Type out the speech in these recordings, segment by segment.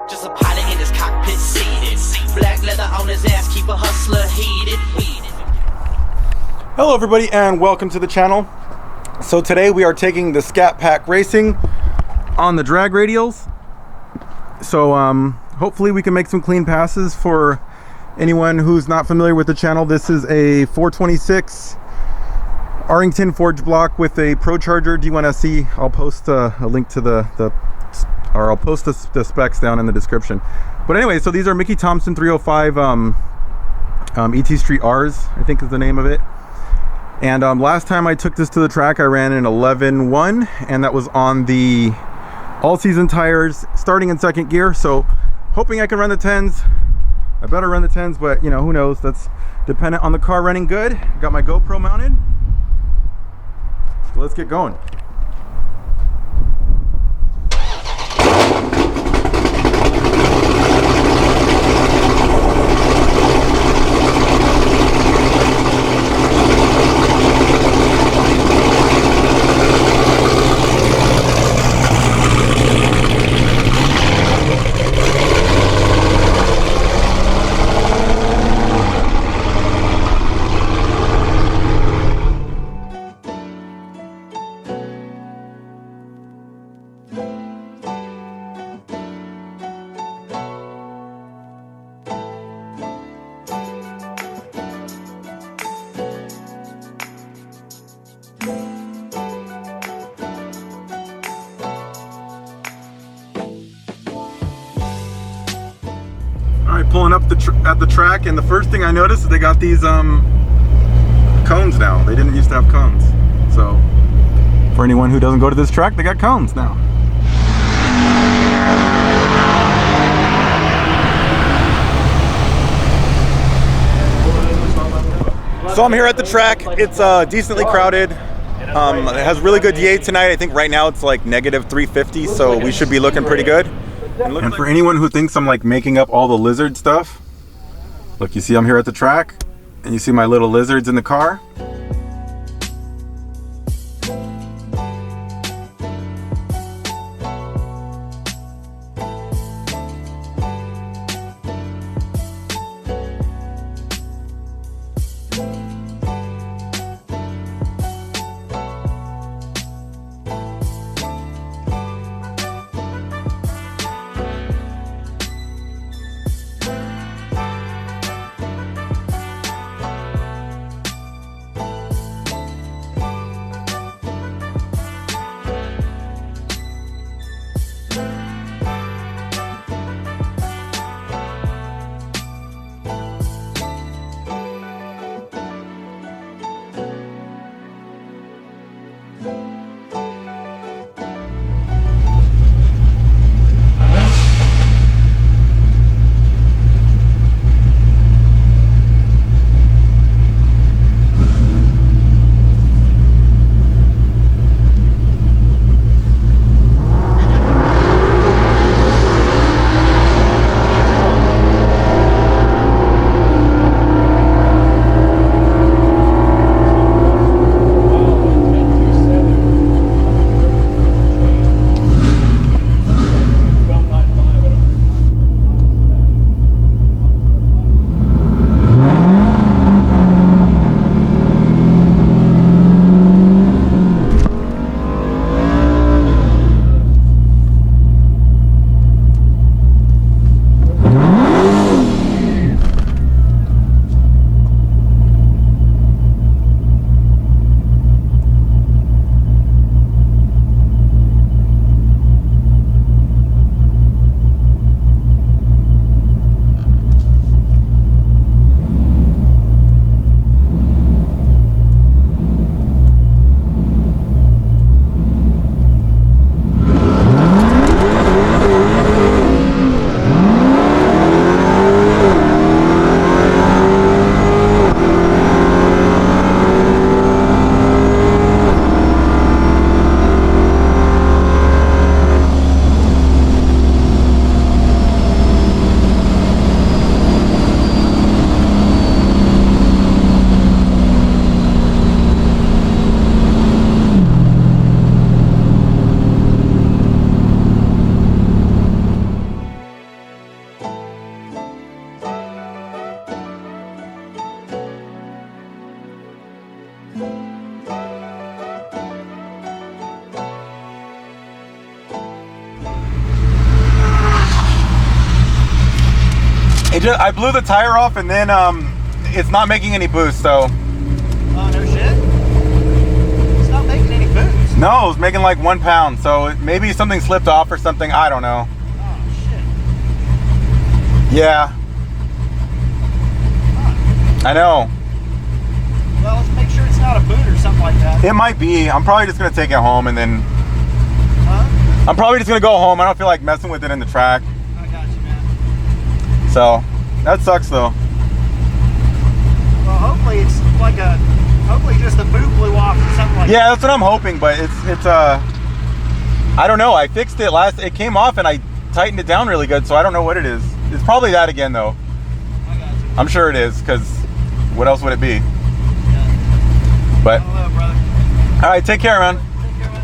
Just a pilot in his cockpit seated. Black leather on his ass, keep a hustler heated. Hello everybody and welcome to the channel. So today we are taking the Scatpack racing on the drag radials. So hopefully we can make some clean passes for anyone who's not familiar with the channel. This is a 426 Arrington forged block with a Procharger D1SC. I'll post a link to I'll post the specs down in the description. But anyway, so these are Mickey Thompson 305 ET Street R's, I think is the name of it. And last time I took this to the track, I ran an 11.1, and that was on the all-season tires, starting in second gear. So hoping I can run the 10s. I better run the 10s, but you know, who knows? That's dependent on the car running good. Got my GoPro mounted. So let's get going. Alright, pulling up at the track, and the first thing I noticed is they got these cones now. They didn't used to have cones. So for anyone who doesn't go to this track, they got cones now. So I'm here at the track. It's decently crowded. It has really good DA tonight. I think right now it's like negative 350, so we should be looking pretty good. And for anyone who thinks I'm like making up all the lizard stuff, look, you see I'm here at the track, and you see my little lizards in the car. I blew the tire off, and then it's not making any boost. So. Oh no shit! It's not making any boost. No, it was making like 1 pound. So maybe something slipped off or something. I don't know. Oh shit! Yeah. Huh. I know. Well, let's make sure it's not a boot or something like that. It might be. I'm probably just gonna take it home and then. Huh? I'm probably just gonna go home. I don't feel like messing with it in the track. I got you, man. So that sucks though. Well, hopefully it's like a. Hopefully just the boot blew off or something like that. Yeah, that's what I'm hoping, but it's I don't know. I fixed it it came off and I tightened it down really good, so I don't know what it is. It's probably that again though. I got you. I'm sure it is, because what else would it be? Yeah. But I don't know, brother. all right, take care, man. Take care, man.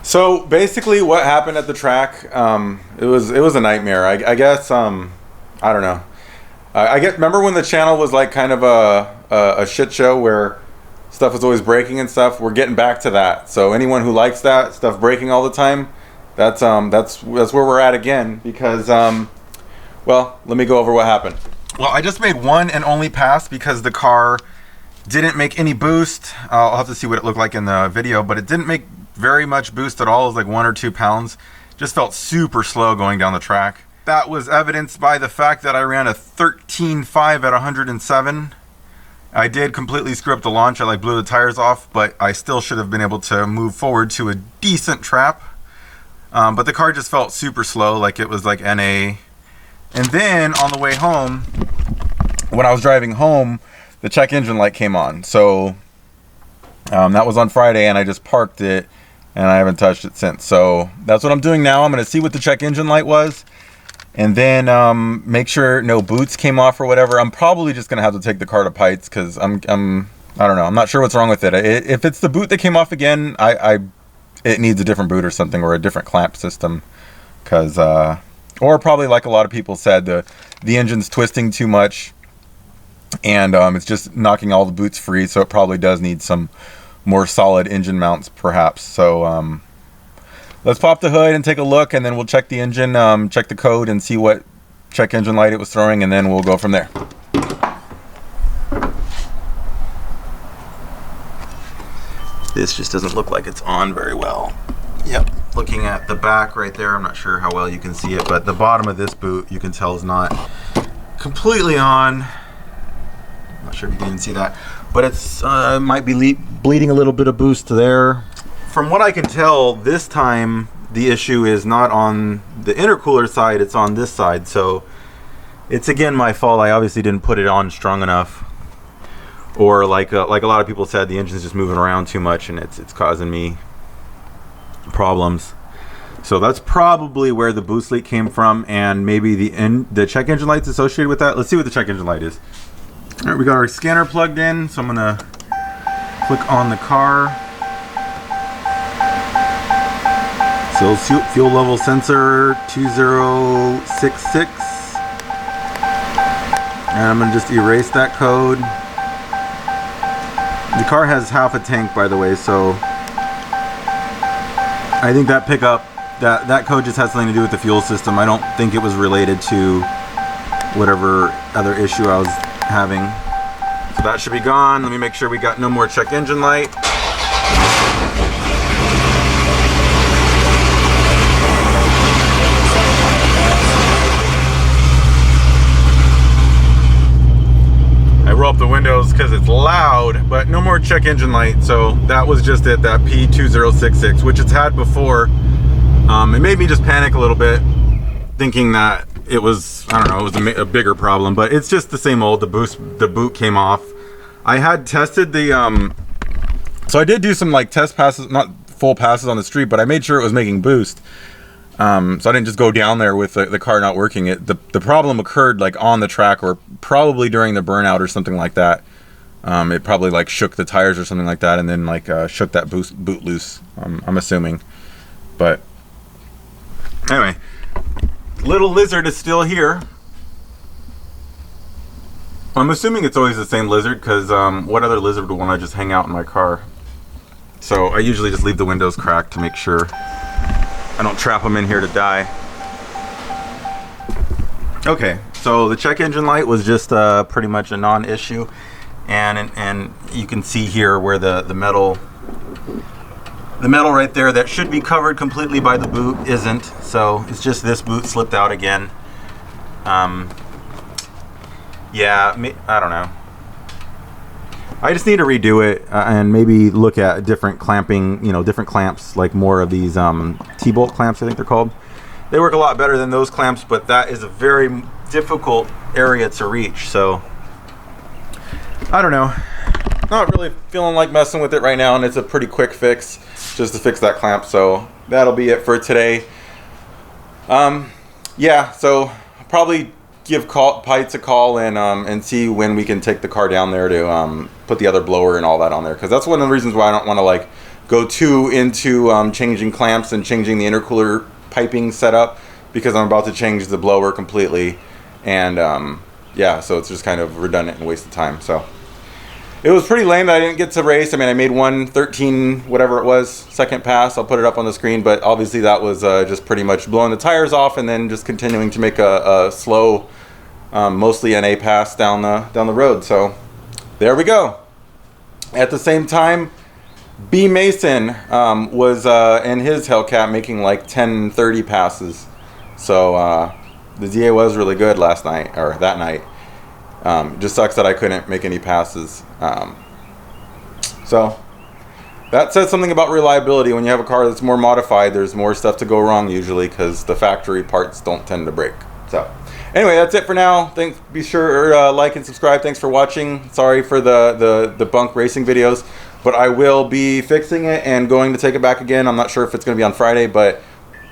So basically, what happened at the track? It was a nightmare. I guess I don't know. Remember when the channel was like kind of a shit show where stuff was always breaking and stuff? We're getting back to that. So anyone who likes that stuff breaking all the time, that's where we're at again. Because well, let me go over what happened. Well, I just made one and only pass because the car didn't make any boost. I'll have to see what it looked like in the video, but it didn't make very much boost at all. It was like 1 or 2 pounds. Just felt super slow going down the track. That was evidenced by the fact that I ran a 13.5 at 107. I did completely screw up the launch. I like blew the tires off, but I still should have been able to move forward to a decent trap. But the car just felt super slow, like it was like NA. And then on the way home, when I was driving home, the check engine light came on. So that was on Friday, and I just parked it, and I haven't touched it since. So that's what I'm doing now. I'm going to see what the check engine light was, and then make sure no boots came off or whatever. I'm probably just going to have to take the car to Pites, because I don't know. I'm not sure what's wrong with it. If it's the boot that came off again, it needs a different boot or something, or a different clamp system, because or probably, like a lot of people said, the engine's twisting too much, and it's just knocking all the boots free. So it probably does need some more solid engine mounts, perhaps. So let's pop the hood and take a look, and then we'll check the engine, check the code, and see what check engine light it was throwing, and then we'll go from there. This just doesn't look like it's on very well. Yep, looking at the back right there, I'm not sure how well you can see it, but the bottom of this boot you can tell is not completely on. Not sure if you can even see that, but it's might be bleeding a little bit of boost there. From what I can tell, this time the issue is not on the intercooler side, it's on this side. So it's again my fault. I obviously didn't put it on strong enough, or like a lot of people said, the engine's just moving around too much, and it's causing me problems. So that's probably where the boost leak came from, and maybe the check engine light's associated with that. Let's see what the check engine light is. All right, we got our scanner plugged in, so I'm gonna click on the car. So fuel level sensor 2066, and I'm gonna just erase that code. The car has half a tank, by the way, so I think that pickup, that code just has something to do with the fuel system. I don't think it was related to whatever other issue I was having. So that should be gone. Let me make sure we got no more check engine light. I roll up the windows because it's loud, but no more check engine light. So that was just it, that P2066, which it's had before. It made me just panic a little bit, thinking that it was, I don't know, it was a bigger problem, but it's just the same old. The boot came off. I had tested the so I did do some like test passes, not full passes on the street, but I made sure it was making boost. So I didn't just go down there with the car not working. The problem occurred like on the track, or probably during the burnout or something like that. It probably like shook the tires or something like that, and then like shook that boot loose. I'm assuming, but anyway, little lizard is still here. I'm assuming it's always the same lizard, because what other lizard would want to just hang out in my car? So I usually just leave the windows cracked to make sure I don't trap them in here to die. Okay, so the check engine light was just pretty much a non-issue, and you can see here where the metal right there that should be covered completely by the boot isn't. So it's just this boot slipped out again. Yeah, I don't know. I just need to redo it and maybe look at different clamping, different clamps, like more of these T-bolt clamps, I think they're called. They work a lot better than those clamps, but that is a very difficult area to reach. So I don't know. Not really feeling like messing with it right now, and it's a pretty quick fix just to fix that clamp. So that'll be it for today. Yeah, so I'll probably give Pites a call and see when we can take the car down there to put the other blower and all that on there, because that's one of the reasons why I don't want to like go too into changing clamps and changing the intercooler piping setup, because I'm about to change the blower completely, and yeah, so it's just kind of redundant and waste of time. So it was pretty lame that I didn't get to race. I mean, I made 1:13 whatever it was second pass. I'll put it up on the screen, but obviously that was just pretty much blowing the tires off and then just continuing to make a slow mostly NA pass down the road. So there we go. At the same time, B Mason was in his Hellcat making like 10-30 passes. So the DA was really good last night, or that night. Just sucks that I couldn't make any passes. So that says something about reliability. When you have a car that's more modified, there's more stuff to go wrong usually, because the factory parts don't tend to break. So anyway, that's it for now. Thanks. Be sure to like and subscribe. Thanks for watching. Sorry for the bunk racing videos, but I will be fixing it and going to take it back again. I'm not sure if it's going to be on Friday, but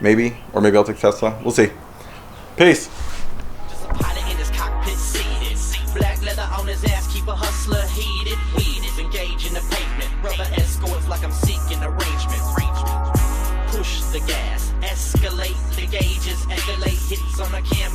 maybe, or maybe I'll take Tesla. We'll see. Peace. Just a pilot in his cockpit seated. Black leather on his ass, keep a hustler heated. Weeded, engage in the pavement. Rubber escorts like I'm seeking arrangement. Push the gas, escalate the gauges, escalate hits on the cam.